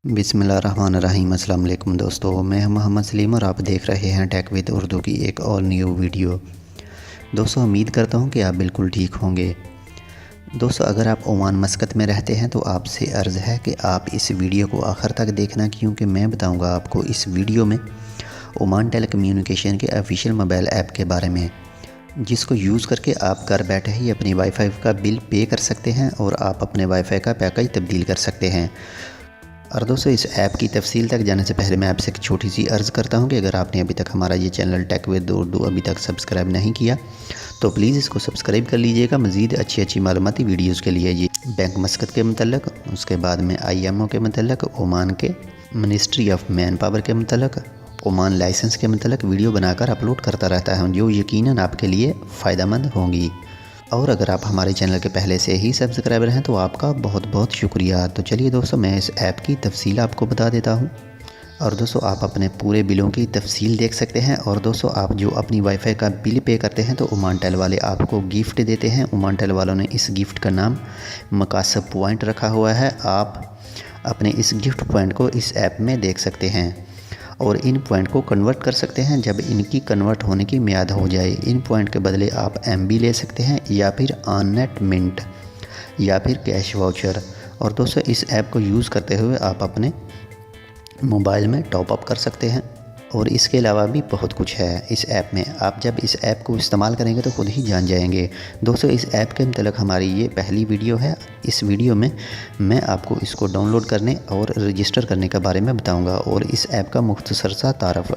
बिस्मिल्लाहिर्रहमानिर्रहीम। अस्सलाम वालेकुम दोस्तों, मैं मोहम्मद सलीम और आप देख रहे हैं टेक विद उर्दू की एक और न्यू वीडियो। दोस्तों, उम्मीद करता हूं कि आप बिल्कुल ठीक होंगे। दोस्तों, अगर आप ओमान मस्कत में रहते हैं तो आपसे अर्ज़ है कि आप इस वीडियो को आखिर तक देखना, क्योंकि मैं बताऊंगा आपको इस वीडियो में ओमान टेलीकम्युनिकेशन के ऑफिशियल मोबाइल ऐप के बारे में, जिसको यूज़ करके आप घर बैठे ही अपनी वाईफाई का बिल पे कर सकते हैं और आप अपने वाईफाई का पैकेज तब्दील कर सकते हैं। और दोस्तों, इस ऐप की तफसील तक जाने से पहले मैं आपसे एक छोटी सी अर्ज़ करता हूं कि अगर आपने अभी तक हमारा ये चैनल टेक विद उर्दू अभी तक सब्सक्राइब नहीं किया तो प्लीज़ इसको सब्सक्राइब कर लीजिएगा। मज़ीद अच्छी मालूमाती वीडियोज़ के लिए ये बैंक मस्कत के मतलब, उसके बाद में IMO के मतलब, ओमान के मिनिस्ट्री ऑफ मैन पावर के मतलब, ओमान लाइसेंस के मतलब वीडियो बनाकर अपलोड करता रहता है, जो यकीनन आपके लिए फ़ायदेमंद होंगी। और अगर आप हमारे चैनल के पहले से ही सब्सक्राइबर हैं तो आपका बहुत बहुत शुक्रिया। तो चलिए दोस्तों, मैं इस ऐप की तफसील आपको बता देता हूं। और दोस्तों, आप अपने पूरे बिलों की तफसील देख सकते हैं। और दोस्तों, आप जो अपनी वाईफाई का बिल पे करते हैं तो ओमान टेल वाले आपको गिफ्ट देते हैं। ओमान टेल वालों ने इस गिफ्ट का नाम मकासब पॉइंट रखा हुआ है। आप अपने इस गिफ्ट पॉइंट को इस ऐप में देख सकते हैं और इन पॉइंट को कन्वर्ट कर सकते हैं जब इनकी कन्वर्ट होने की मियाद हो जाए। इन पॉइंट के बदले आप MB ले सकते हैं या फिर ऑन नेट मिंट या फिर कैश वाउचर। और दोस्तों, इस ऐप को यूज़ करते हुए आप अपने मोबाइल में टॉप अप कर सकते हैं और इसके अलावा भी बहुत कुछ है इस ऐप में। आप जब इस ऐप को इस्तेमाल करेंगे तो खुद ही जान जाएंगे। दोस्तों, इस ऐप के मतलब हमारी ये पहली वीडियो है। इस वीडियो में मैं आपको इसको डाउनलोड करने और रजिस्टर करने के बारे में बताऊंगा और इस ऐप का मुख्तसर सा तारफ़।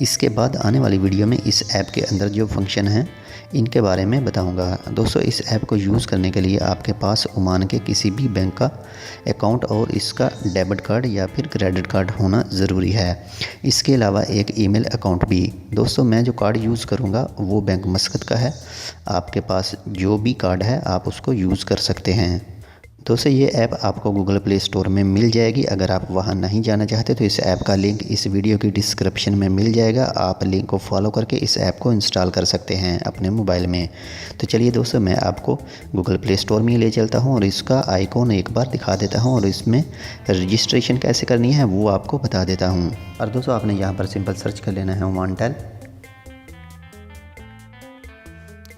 इसके बाद आने वाली वीडियो में इस ऐप के अंदर जो फंक्शन हैं इनके बारे में बताऊंगा। दोस्तों, इस ऐप को यूज़ करने के लिए आपके पास ओमान के किसी भी बैंक का अकाउंट और इसका डेबिट कार्ड या फिर क्रेडिट कार्ड होना ज़रूरी है। इसके अलावा एक ईमेल अकाउंट भी। दोस्तों, मैं जो कार्ड यूज़ करूंगा वो बैंक मस्कत का है। आपके पास जो भी कार्ड है आप उसको यूज़ कर सकते हैं। दोस्तों, ये ऐप आपको गूगल प्ले स्टोर में मिल जाएगी। अगर आप वहां नहीं जाना चाहते तो इस ऐप का लिंक इस वीडियो की डिस्क्रिप्शन में मिल जाएगा। आप लिंक को फॉलो करके इस ऐप को इंस्टॉल कर सकते हैं अपने मोबाइल में। तो चलिए दोस्तों, मैं आपको गूगल प्ले स्टोर में ले चलता हूं और इसका आइकॉन एक बार दिखा देता हूं और इसमें रजिस्ट्रेशन कैसे करनी है वो आपको बता देता हूँ। और दोस्तों, आपने यहाँ पर सिंपल सर्च कर लेना है ओमान टेल।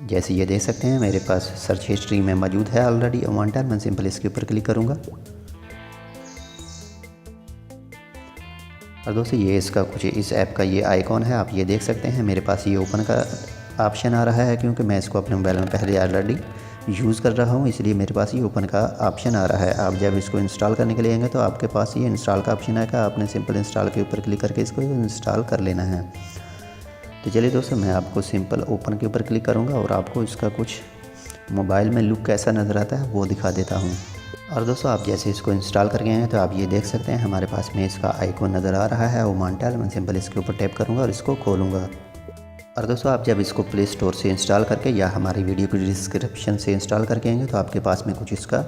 जैसे ये देख सकते हैं मेरे पास सर्च हिस्ट्री में मौजूद है ऑलरेडी ओमान टेल। मैं सिंपल इसके ऊपर क्लिक करूंगा और दोस्तों, ये इसका कुछ इस ऐप का ये आइकॉन है, आप ये देख सकते हैं। मेरे पास ये ओपन का ऑप्शन आ रहा है क्योंकि मैं इसको अपने मोबाइल में पहले ऑलरेडी यूज़ कर रहा हूँ, इसलिए मेरे पास ये ओपन का ऑप्शन आ रहा है। आप जब इसको इंस्टॉल करने के लिए आएंगे तो आपके पास ये इंस्टॉल का ऑप्शन आएगा। आपने सिंपल इंस्टॉल के ऊपर क्लिक करके इसको इंस्टॉल कर लेना है। तो चलिए दोस्तों, मैं आपको सिंपल ओपन के ऊपर क्लिक करूंगा और आपको इसका कुछ मोबाइल में लुक कैसा नज़र आता है वो दिखा देता हूं। और दोस्तों, आप जैसे इसको इंस्टॉल कर गए हैं तो आप ये देख सकते हैं हमारे पास में इसका आइकॉन नज़र आ रहा है ओमान टेल। मैं सिंपल इसके ऊपर टैप करूंगा और इसको खोलूँगा। और दोस्तों, आप जब इसको प्ले स्टोर से इंस्टॉल करके या हमारी वीडियो की डिस्क्रिप्शन से इंस्टॉल करके आएंगे तो आपके पास में कुछ इसका,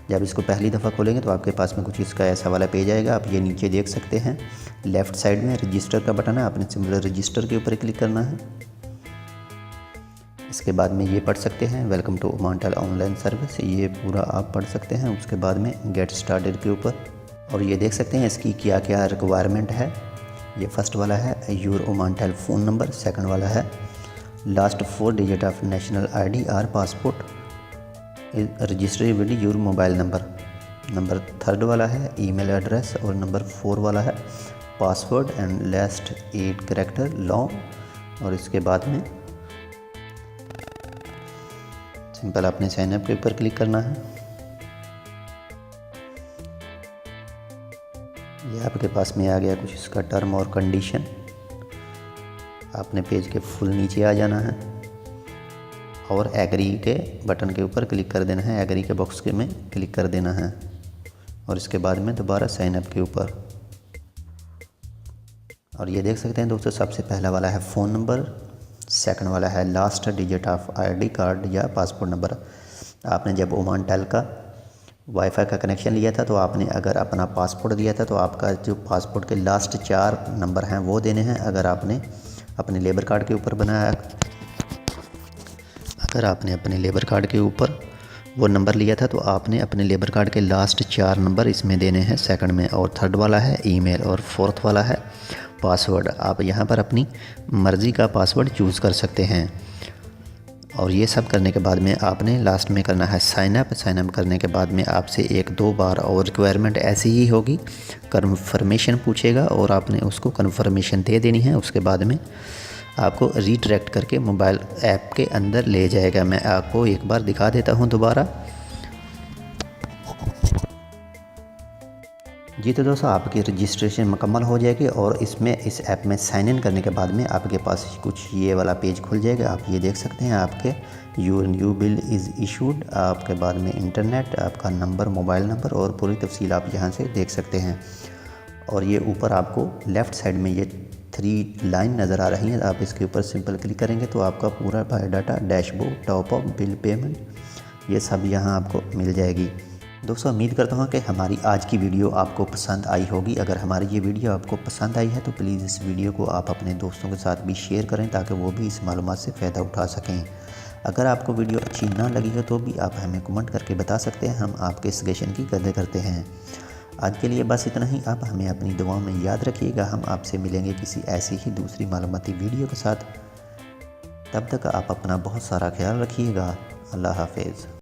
जब इसको पहली दफ़ा खोलेंगे तो आपके पास में कुछ इसका ऐसा वाला पेज आएगा। आप ये नीचे देख सकते हैं लेफ़्ट साइड में रजिस्टर का बटन है। आपने सिंपल रजिस्टर के ऊपर क्लिक करना है। इसके बाद में ये पढ़ सकते हैं welcome to Omantel online service, ये पूरा आप पढ़ सकते हैं। उसके बाद में गेट स्टार्टेड के ऊपर और ये देख सकते हैं इसकी क्या क्या रिक्वायरमेंट है। ये फर्स्ट वाला है your Omantel phone number, second वाला है last 4 digit of national ID और passport register with your mobile number third वाला है ईमेल एड्रेस और नंबर 4 वाला है password and last 8 character long. और इसके बाद में सिंपल आपने साइन अप के ऊपर क्लिक करना है। ये आपके पास में आ गया कुछ इसका टर्म और कंडीशन। आपने पेज के फुल नीचे आ जाना है और एग्री के बटन के ऊपर क्लिक कर देना है। एग्री के बॉक्स के में क्लिक कर देना है और इसके बाद में दोबारा साइन अप के ऊपर। और ये देख सकते हैं दोस्तों, सबसे पहला वाला है फ़ोन नंबर, सेकंड वाला है last digit of ID card या पासपोर्ट नंबर। आपने जब ओमान टेल का वाईफाई का कनेक्शन लिया था तो आपने अगर अपना पासपोर्ट दिया था तो आपका जो पासपोर्ट के लास्ट 4 नंबर हैं वो देने हैं। अगर आपने अपने लेबर कार्ड के ऊपर बनाया, अगर आपने अपने लेबर कार्ड के ऊपर वो नंबर लिया था, तो आपने अपने लेबर कार्ड के लास्ट 4 नंबर इसमें देने हैं सेकंड में, और थर्ड वाला है ईमेल, और फोर्थ वाला है पासवर्ड। आप यहाँ पर अपनी मर्ज़ी का पासवर्ड चूज़ कर सकते हैं। और ये सब करने के बाद में आपने लास्ट में करना है साइन अप। साइन अप करने के बाद में आपसे 1-2 बार और रिक्वायरमेंट ऐसी ही होगी, कन्फर्मेशन पूछेगा और आपने उसको कन्फर्मेशन दे देनी है। उसके बाद में आपको रीडायरेक्ट करके मोबाइल ऐप के अंदर ले जाएगा। मैं आपको एक बार दिखा देता हूँ दोबारा। जी तो दोस्तों, आपकी रजिस्ट्रेशन मुकम्मल हो जाएगी और इसमें इस ऐप में साइन इन करने के बाद में आपके पास कुछ ये वाला पेज खुल जाएगा। आप ये देख सकते हैं, आपके your new bill is issued, आपके बाद में इंटरनेट, आपका नंबर, मोबाइल नंबर और पूरी तफसील आप यहाँ से देख सकते हैं। और ये ऊपर आपको लेफ़्ट साइड में ये 3 लाइन नज़र आ रही हैं, आप इसके ऊपर सिंपल क्लिक करेंगे तो आपका पूरा biodata, dashboard, top up, bill payment, ये सब यहाँ आपको मिल जाएगी। दोस्तों, उम्मीद करता हूँ कि हमारी आज की वीडियो आपको पसंद आई होगी। अगर हमारी ये वीडियो आपको पसंद आई है तो प्लीज़ इस वीडियो को आप अपने दोस्तों के साथ भी शेयर करें ताकि वो भी इस मालूमात से फ़ायदा उठा सकें। अगर आपको वीडियो अच्छी ना लगी हो तो भी आप हमें कमेंट करके बता सकते हैं, हम आपके सजेशन की कदर करते हैं। आज के लिए बस इतना ही। आप हमें अपनी दुआओं में याद रखिएगा। हम आपसे मिलेंगे किसी ऐसी ही दूसरी मालूमाती वीडियो के साथ। तब तक आप अपना बहुत सारा ख्याल रखिएगा। अल्लाह हाफिज़।